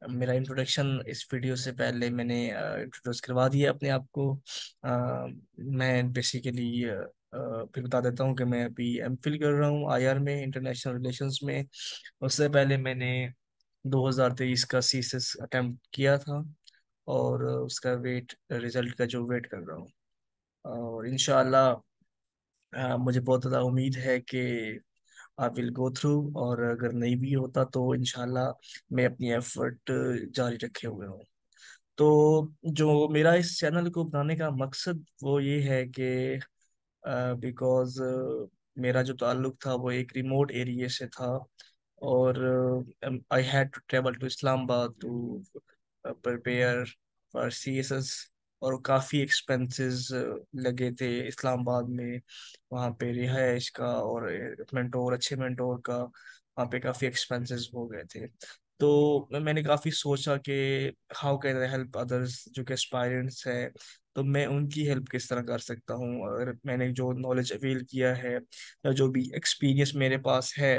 मेरा इंट्रोडक्शन इस वीडियो से पहले मैंने इंट्रोड्यूस करवा दिया अपने आप को। मैं बेसिकली फिर बता देता हूँ कि मैं अभी एमफिल कर रहा हूँ आईआर में, इंटरनेशनल रिलेशंस में। उससे पहले मैंने 2023 का सीसेस अटेम्प्ट किया था और उसका वेट रिजल्ट का जो वेट कर रहा हूँ। और इंशाल्लाह मुझे बहुत ज़्यादा उम्मीद है कि आई विल गो थ्रू, और अगर नहीं भी होता तो इंशाल्लाह मैं अपनी एफर्ट जारी रखे हुए हूँ। तो जो मेरा इस चैनल को बनाने का मकसद वो ये है कि बिकॉज मेरा जो ताल्लुक था वो एक रिमोट एरिया से था, और I had to travel to Islamabad to prepare for CSS. और काफ़ी एक्सपेंसेस लगे थे इस्लामाबाद में, वहाँ पे रिहाइश का और मेंटोर, अच्छे मेंटोर का वहाँ पे काफ़ी एक्सपेंसेस हो गए थे। तो मैंने काफ़ी सोचा कि how can I help others जो कि एस्पायरेंट्स है, तो मैं उनकी हेल्प किस तरह कर सकता हूँ। अगर मैंने जो नॉलेज अवेल किया है या जो भी एक्सपीरियंस मेरे पास है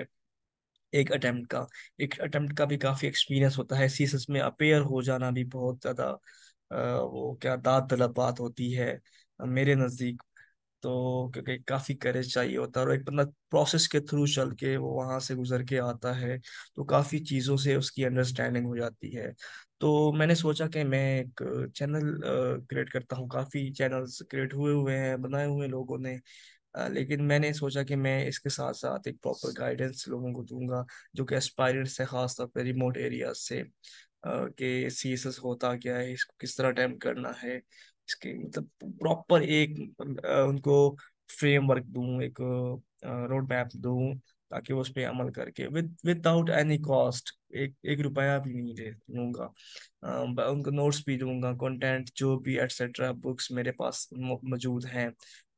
एक अटेम्प्ट का, एक अटेम्प्ट का भी काफ़ी एक्सपीरियंस होता है। सीसस में अपेयर हो जाना भी बहुत ज़्यादा वो क्या दाद तलब बात होती है मेरे नज़दीक। तो क्योंकि काफी करेज चाहिए होता है, और एक बंदा प्रोसेस के थ्रू चल के वो वहां से गुजर के आता है, तो काफी चीजों से उसकी अंडरस्टैंडिंग हो जाती है। तो मैंने सोचा कि मैं एक चैनल क्रिएट करता हूँ। काफी चैनल्स क्रिएट हुए हुए हैं, बनाए हुए हैं लोगों ने, लेकिन मैंने सोचा कि मैं इसके साथ साथ एक प्रॉपर गाइडेंस लोगों को दूंगा जो कि एस्पायरेंट्स है, खासतौर पर रिमोट एरियाज से, कि सीएसएस होता क्या है, इसको किस तरह अटेम्प्ट करना है, इसके मतलब प्रॉपर एक उनको फ्रेमवर्क दूं, एक रोड मैप दूं, ताकि वो उस पर अमल करके विदाउट एनी कॉस्ट, एक एक रुपया भी नहीं दे दूंगा। उनको नोट्स भी दूंगा, कंटेंट जो भी एटसेट्रा बुक्स मेरे पास मौजूद हैं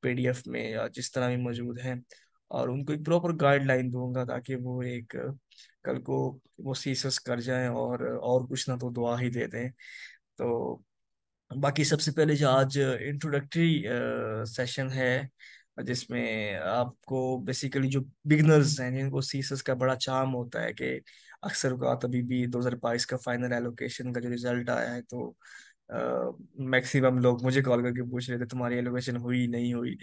पीडीएफ में या जिस तरह भी मौजूद हैं, और उनको एक प्रॉपर गाइडलाइन दूंगा ताकि वो एक कल को वो सीसस कर जाएं और कुछ ना तो दुआ ही दे दें। तो बाकी सबसे पहले जो आज इंट्रोडक्टरी सेशन है, जिसमें आपको बेसिकली जो बिगनर्स हैं जिनको सीसस का बड़ा चार्म होता है कि अक्सर का अभी भी 2022 का फाइनल एलोकेशन का जो रिजल्ट आया है, तो मैक्सिमम लोग मुझे कॉल करके पूछ रहे थे तुम्हारी एलोकेशन हुई नहीं हुई।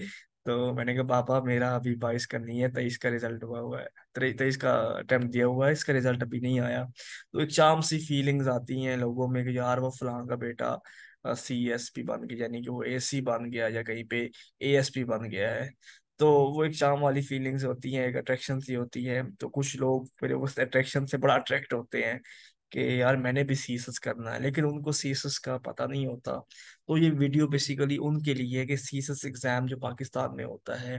तो मैंने कहा पापा मेरा अभी 22 का नहीं है, 23 का रिजल्ट हुआ है, 23 का अटेम्प्ट दिया हुआ है, इसका रिजल्ट अभी नहीं आया। तो एक चार्म सी फीलिंग्स आती हैं लोगों में कि यार वो फलां का बेटा सीएसपी बन गया, यानी कि वो एसी बन गया या कहीं पे एएसपी बन गया है। तो वो एक चार्म वाली फीलिंग्स होती हैं, एक अट्रैक्शन सी होती है। तो कुछ लोग फिर उस अट्रैक्शन से बड़ा अट्रैक्ट होते हैं कि यार मैंने भी सीएसएस करना है, लेकिन उनको सीएसएस का पता नहीं होता। तो ये वीडियो बेसिकली उनके लिए है कि सीएसएस एग्जाम जो पाकिस्तान में होता है,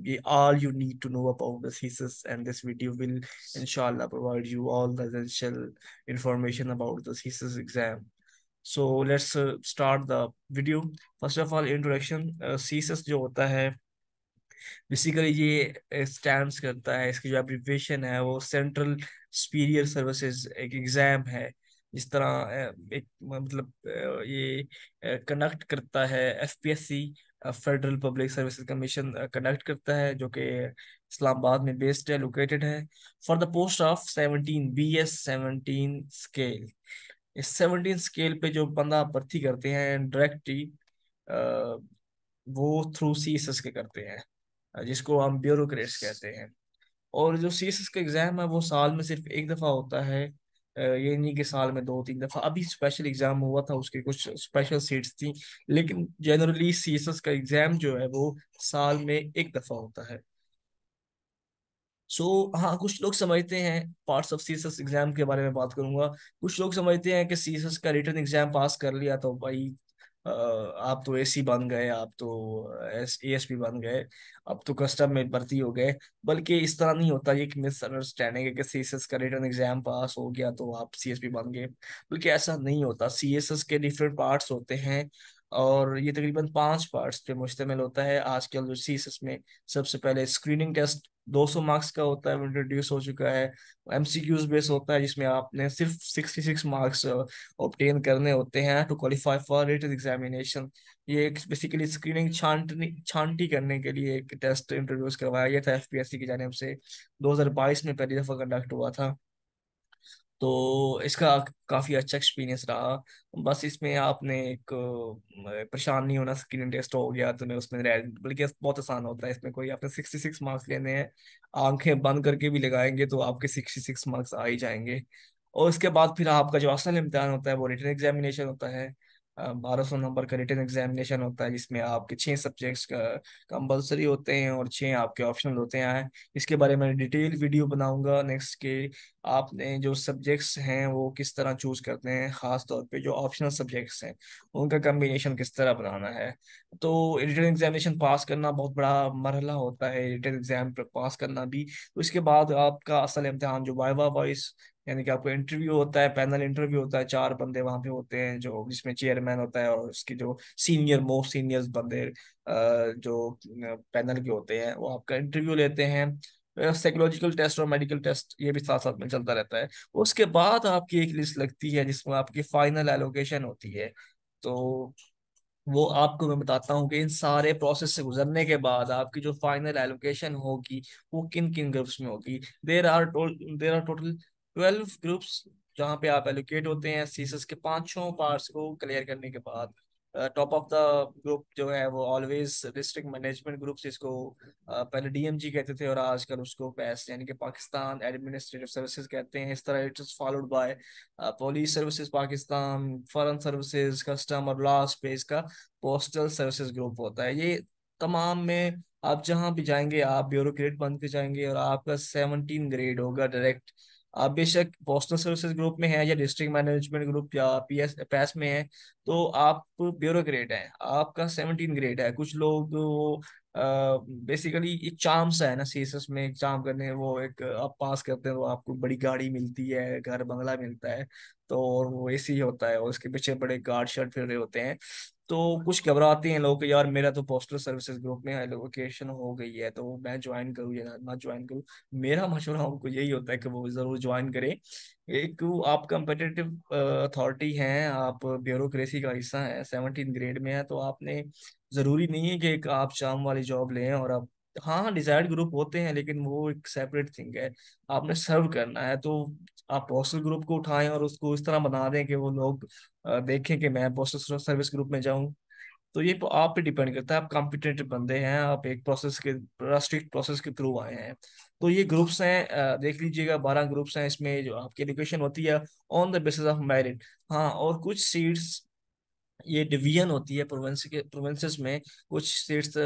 ये all you need to know about the CSS, and this video will इंशाल्लाह provide you all the essential information about the CSS exam. So let's start the video. First of all, introduction. CSS जो होता है basically ये stands करता है, इसकी जो abbreviation है वो सेंट्रल सुपीरियर सर्विसेज एक एग्जाम है। इस तरह एक मतलब ये कंडक्ट करता है FPSC, federal public services commission conduct करता है, जो कि इस्लामाबाद में बेस्ड है, लोकेटेड है, for the post of 17 BS 17 scale. इस 17 स्केल पे जो बंदा भर्ती करते हैं डायरेक्टली, वो थ्रू सीएसएस के करते हैं, जिसको हम ब्यूरोक्रेट्स कहते हैं। और जो सीएसएस का एग्जाम है वो साल में सिर्फ एक दफा होता है, ये नहीं कि साल में दो तीन दफा। अभी स्पेशल एग्जाम हुआ था, उसकी कुछ स्पेशल सीट्स थी, लेकिन जनरली सीएसएस का एग्जाम जो है वो साल में एक दफा होता है। सो हाँ, कुछ लोग समझते हैं, पार्ट्स ऑफ सीएसएस एग्जाम के बारे में बात करूंगा। कुछ लोग समझते हैं कि सीएसएस का रिटन एग्जाम पास कर लिया तो भाई आप तो एसी बन गए, आप तो एएसपी बन गए, अब तो कस्टम में भर्ती हो गए। बल्कि इस तरह नहीं होता, ये एक मिसअंडरस्टैंडिंग है कि सीएसएस का रिटन एग्जाम पास हो गया तो आप सीएसपी बन गए। बल्कि ऐसा नहीं होता, सीएसएस के डिफरेंट पार्ट्स होते हैं, और ये तकरीबन 5 पार्ट्स पे मुश्तमिल होता है। आजकल जो सीएसएस में सबसे पहले स्क्रीनिंग टेस्ट 200 मार्क्स का होता है, वो इंट्रोड्यूस हो चुका है। एमसीक्यूज बेस होता है, जिसमें आपने सिर्फ 66 मार्क्स ऑब्टेन करने होते हैं to qualify for written examination. ये एक बेसिकली स्क्रीनिंग छांटनी छांटी करने के लिए एक टेस्ट इंट्रोड्यूस करवाया गया था एफपीएससी की जानिब से, 2022 में पहली दफा कंडक्ट हुआ था। तो इसका काफी अच्छा एक्सपीरियंस रहा। बस इसमें आपने एक परेशान नहीं होना, स्क्रीन टेस्ट हो गया तो मैं उसमें बल्कि बहुत आसान होता है इसमें, कोई आपने 66 मार्क्स लेने हैं, आंखें बंद करके भी लगाएंगे तो आपके 66 मार्क्स आ ही जाएंगे। और उसके बाद फिर आपका जो असल इम्तिहान होता है वो रिटन एग्जामिनेशन होता है। 1200 नंबर का रिटन एग्जामिनेशन होता है, जिसमें आपके 6 सब्जेक्ट्स का कंपलसरी होते हैं और 6 आपके ऑप्शनल होते हैं। इसके बारे में डिटेल वीडियो बनाऊंगा नेक्स्ट के। आपने जो सब्जेक्ट्स हैं वो किस तरह चूज करते हैं, खास तौर पे जो ऑप्शनल सब्जेक्ट्स हैं उनका कम्बिनेशन किस तरह बनाना है। तो रिटन एग्जामिनेशन पास करना बहुत बड़ा मरहला होता है, रिटन एग्जाम पास करना भी। तो इसके बाद आपका असल इम्तिहान जो वाइवा वॉइस, यानी कि आपको इंटरव्यू होता है, पैनल इंटरव्यू होता है, 4 बंदे वहां पे होते हैं, जो जिसमें चेयरमैन होता है और उसके जो मोस्ट सीनियर बंदे जो पैनल के होते हैं वो आपका इंटरव्यू लेते हैं। साइकोलॉजिकल टेस्ट और मेडिकल टेस्ट ये भी साथ साथ में चलता रहता है। उसके बाद आपकी एक लिस्ट लगती है जिसमें आपकी फाइनल एलोकेशन होती है। तो वो आपको मैं बताता हूँ कि इन सारे प्रोसेस से गुजरने के बाद आपकी जो फाइनल एलोकेशन होगी वो किन किन ग्रुप्स में होगी। देर आर टोटल 12 ग्रुप्स जहाँ पे आप एलोकेट होते हैं सीसस के पांचों पार्ट्स को क्लियर करने के बाद। टॉप ऑफ द ग्रुप जो है वो ऑलवेज डिस्ट्रिक्ट मैनेजमेंट ग्रुप, जिसको पहले डीएमजी कहते थे और आजकल उसको पैस यानी कि पाकिस्तान एडमिनिस्ट्रेटिव सर्विसेज कहते हैं। इस तरह it is followed by police services Pakistan, foreign services, custom, और लास्ट पे इसका पोस्टल सर्विसेज ग्रुप होता है। ये तमाम में आप जहां भी जाएंगे आप ब्यूरोक्रेट बन के जाएंगे और आपका 17 ग्रेड होगा डायरेक्ट। आप बेशक पोस्टल सर्विसेज ग्रुप में है या डिस्ट्रिक्ट मैनेजमेंट ग्रुप या पीएस पैस में है, तो आप ब्यूरोक्रेट हैं, आपका 17 ग्रेड है। कुछ लोग वो बेसिकली एक चार्म सा है ना, सीएसएस में एक चार्म करने, वो एक आप पास करते हैं तो आपको बड़ी गाड़ी मिलती है, घर बंगला मिलता है, तो और वो एसी होता है और उसके पीछे बड़े गार्ड शर्ट फिर रहे होते हैं। तो कुछ घबराते हैं लोग कि यार मेरा तो पोस्टल सर्विसेज ग्रुप में एलोकेशन हो गई है तो मैं ज्वाइन करूँ या ना ज्वाइन करूँ। मेरा मशवरा उनको यही होता है कि वो जरूर ज्वाइन करें। एक आप कंपेटिटिव अथॉरिटी हैं, आप ब्यूरोक्रेसी का हिस्सा हैं, 17 ग्रेड में है, तो आपने जरूरी नहीं है कि एक आप शाम वाली जॉब लें और आप, हाँ डिजायर्ड ग्रुप होते हैं लेकिन वो एक सेपरेट थिंग है। आपने सर्व करना है तो आप पोस्टल ग्रुप को उठाएं और उसको इस तरह बना दें कि वो लोग देखें कि मैं पोस्टल सर्विस ग्रुप में जाऊं। तो ये आप पे डिपेंड करता है, आप कॉम्पिटेंट बंदे हैं, आप एक प्रोसेस के स्ट्रिक्ट प्रोसेस के थ्रू आए हैं। तो ये ग्रुप्स हैं, देख लीजिएगा 12 ग्रुप्स हैं इसमें। जो आपकी एजुकेशन होती है on the basis of merit. हाँ, और कुछ सीट्स, ये डिवीजन होती है प्रोविंस के प्रोविंसेस में, कुछ सीट्स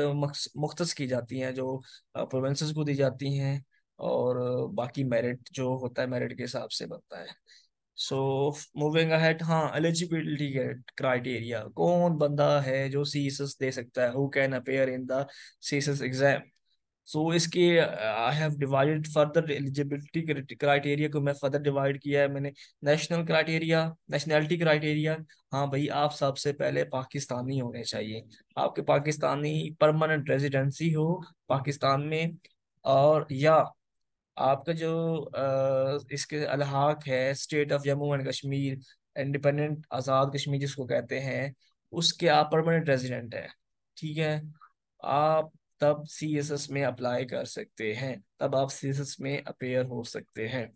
मुख्तस की जाती हैं जो प्रोविंसेस को दी जाती हैं, और बाकी मेरिट जो होता है मेरिट के हिसाब से बनता है। सो मूविंग अहेड, हाँ एलिजिबिलिटी क्राइटेरिया, कौन बंदा है जो सीएसएस दे सकता है, who can appear in the CSS exam. So इसके I have divided further eligibility criteria को, मैं फर्दर डिवाइड किया है मैंने। नेशनल क्राइटेरिया, नेशनैलिटी क्राइटेरिया, हाँ भाई आप सबसे पहले पाकिस्तानी होने चाहिए, आपके पाकिस्तानी परमानेंट रेजिडेंसी हो पाकिस्तान में। और या आपका जो इसके अलहाक है state of Jammu and Kashmir, independent Azad Kashmir जिसको कहते हैं, उसके आप परमानेंट रेजिडेंट है, ठीक है। आप तब सीएसएस में अप्लाई कर सकते हैं, तब आप सीएसएस में अपेयर हो सकते हैं।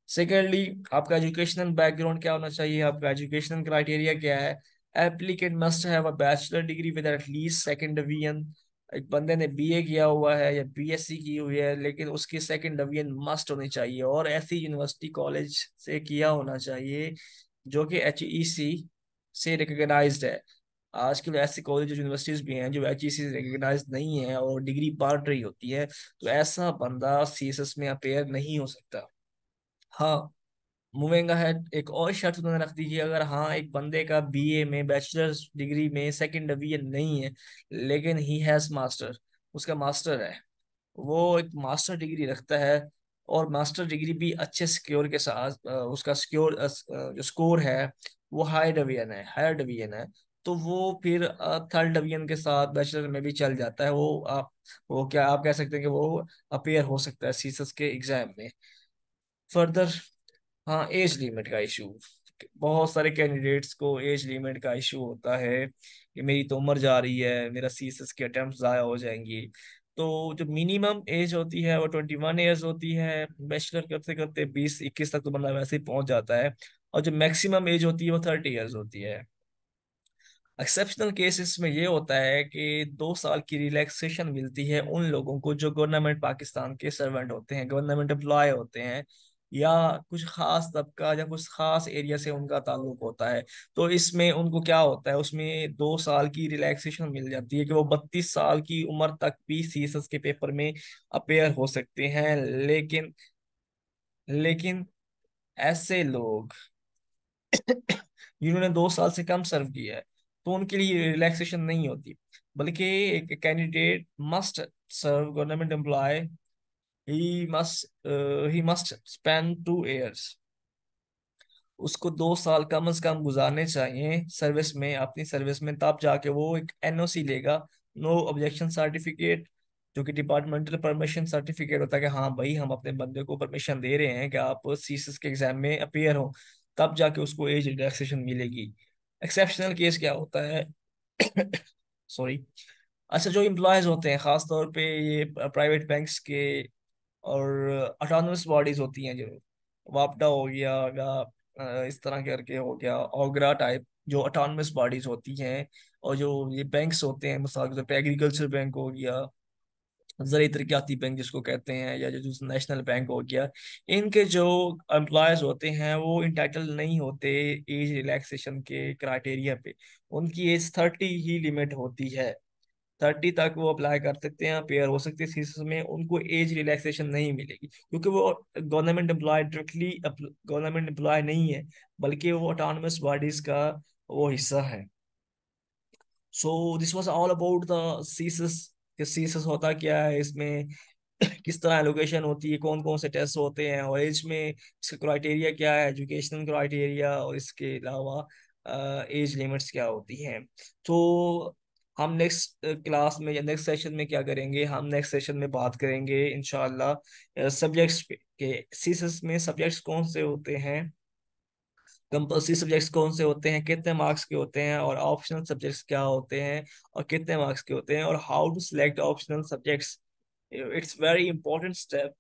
सेकेंडली, आपका एजुकेशनल बैकग्राउंड क्या होना चाहिए, आपका एजुकेशनल क्राइटेरिया क्या है। Applicant must have a bachelor degree with at least second division. एक बंदे ने बीए किया हुआ है या बीएससी की हुई है लेकिन उसकी सेकेंड डिवीजन मस्ट होनी चाहिए, और ऐसी यूनिवर्सिटी कॉलेज से किया होना चाहिए जो कि एचईसी से रिकग्नाइज्ड है। आजकल ऐसे कॉलेज यूनिवर्सिटीज भी हैं जो एचईसी से रिकग्नाइज नहीं है और डिग्री बांट रही होती है, तो ऐसा बंदा सीएसएस में अपेयर नहीं हो सकता। हाँ, मूविंग अहेड, एक और शर्त उन्होंने रख दी कि अगर हाँ एक बंदे का बीए में बैचलर्स डिग्री में सेकंड डिवीजन नहीं है लेकिन ही हैज मास्टर, उसका मास्टर है, वो एक मास्टर डिग्री रखता है और मास्टर डिग्री भी अच्छे सिक्योर के साथ, उसका सिक्योर जो स्कोर है वो हायर डिवीजन है, तो वो फिर थर्ड डिवीजन के साथ बैचलर में भी चल जाता है। वो आप, वो क्या आप कह सकते हैं कि वो अपेयर हो सकता है सीसस के एग्जाम में। फर्दर, हाँ एज लिमिट का इशू, बहुत सारे कैंडिडेट्स को एज लिमिट का इशू होता है कि मेरी तो उम्र जा रही है, मेरा सीएसएस के अटेम्प्ट ज़ाया हो जाएंगी। तो जो मिनिमम एज होती है वो 21 ईयर्स होती है। बैचलर करते करते 20-21 तक तो बंदा वैसे ही पहुंच जाता है। और जो मैक्सिमम एज होती है वो 30 ईयर्स होती है। एक्सेप्शनल केसेस में ये होता है कि 2 साल की रिलैक्सेशन मिलती है उन लोगों को जो गवर्नमेंट पाकिस्तान के सर्वेंट होते हैं, गवर्नमेंट एम्प्लॉय होते हैं, या कुछ खास तबका या कुछ खास एरिया से उनका ताल्लुक होता है। तो इसमें उनको क्या होता है, उसमें 2 साल की रिलैक्सेशन मिल जाती है कि वो 32 साल की उम्र तक भी सीएसएस के पेपर में अपेयर हो सकते हैं। लेकिन लेकिन ऐसे लोग जिन्होंने 2 साल से कम सर्व किया है, तो उनके लिए रिलैक्सेशन नहीं होती, बल्कि एक candidate must serve government employ, he must spend 2 years. उसको 2 साल कम से कम गुजारने चाहिए सर्विस में, अपनी सर्विस में, तब जाके वो एक एनओसी लेगा, नो ऑब्जेक्शन सर्टिफिकेट, जो कि डिपार्टमेंटल परमिशन सर्टिफिकेट होता है कि हाँ भाई हम अपने बंदे को परमिशन दे रहे हैं कि आप सीएसएस के एग्जाम में अपीयर हो। तब जाके उसको एज रिलैक्सेशन मिलेगी। एक्सेप्शनल केस क्या होता है सॉरी। अच्छा, जो एम्प्लॉयज होते हैं खास तौर पे ये प्राइवेट बैंक्स के और ऑटोनमस बॉडीज होती हैं, जो वापडा हो गया या इस तरह करके हो गया, ओगरा टाइप जो ऑटोनमस बॉडीज होती हैं, और जो ये बैंक्स होते हैं, मिसाल के तौर पे एग्रीकल्चर बैंक हो गया, ज़राई तरक्याती बैंक जिसको कहते हैं, या जो नेशनल बैंक हो गया, इनके जो एम्प्लॉयज होते हैं वो इंटाइटल नहीं होते एज रिलैक्सेशन के क्राइटेरिया पे। उनकी एज 30 ही लिमिट होती है। 30 तक वो अप्लाई कर सकते हैं, पेयर हो सकते हैं सीसीस में, उनको एज रिलैक्सेशन नहीं मिलेगी क्योंकि वो government employ directly government employ नहीं है, बल्कि वो ऑटोनमस बॉडीज का वो हिस्सा है। So this was all about the CSS. CSS होता क्या है, इसमें किस तरह एलोकेशन होती है, कौन कौन से टेस्ट होते हैं, और एज में इसका क्राइटेरिया क्या है, एजुकेशनल क्राइटेरिया, और इसके अलावा एज लिमिट्स क्या होती हैं। तो हम नेक्स्ट क्लास में या नेक्स्ट सेशन में क्या करेंगे, हम नेक्स्ट सेशन में बात करेंगे इंशाल्लाह सब्जेक्ट्स के। सीसस में सब्जेक्ट्स कौन से होते हैं, कंपल्सरी सब्जेक्ट्स कौन से होते हैं, कितने मार्क्स के होते हैं, और ऑप्शनल सब्जेक्ट्स क्या होते हैं और कितने मार्क्स के होते हैं, और how to select optional subjects. It's very important step.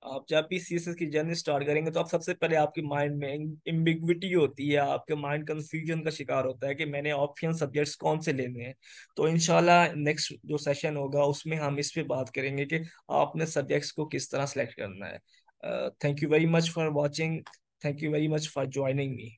आप जब भी सीएसएस की जर्नी स्टार्ट करेंगे तो आप सबसे पहले आपके माइंड में एम्बिग्विटी होती है, आपके माइंड कंफ्यूजन का शिकार होता है कि मैंने ऑप्शनल सब्जेक्ट्स कौन से लेने हैं। तो इंशाल्लाह नेक्स्ट जो सेशन होगा उसमें हम इस पे बात करेंगे कि आपने सब्जेक्ट्स को किस तरह सेलेक्ट करना है। Thank you very much for watching. Thank you very much for joining me.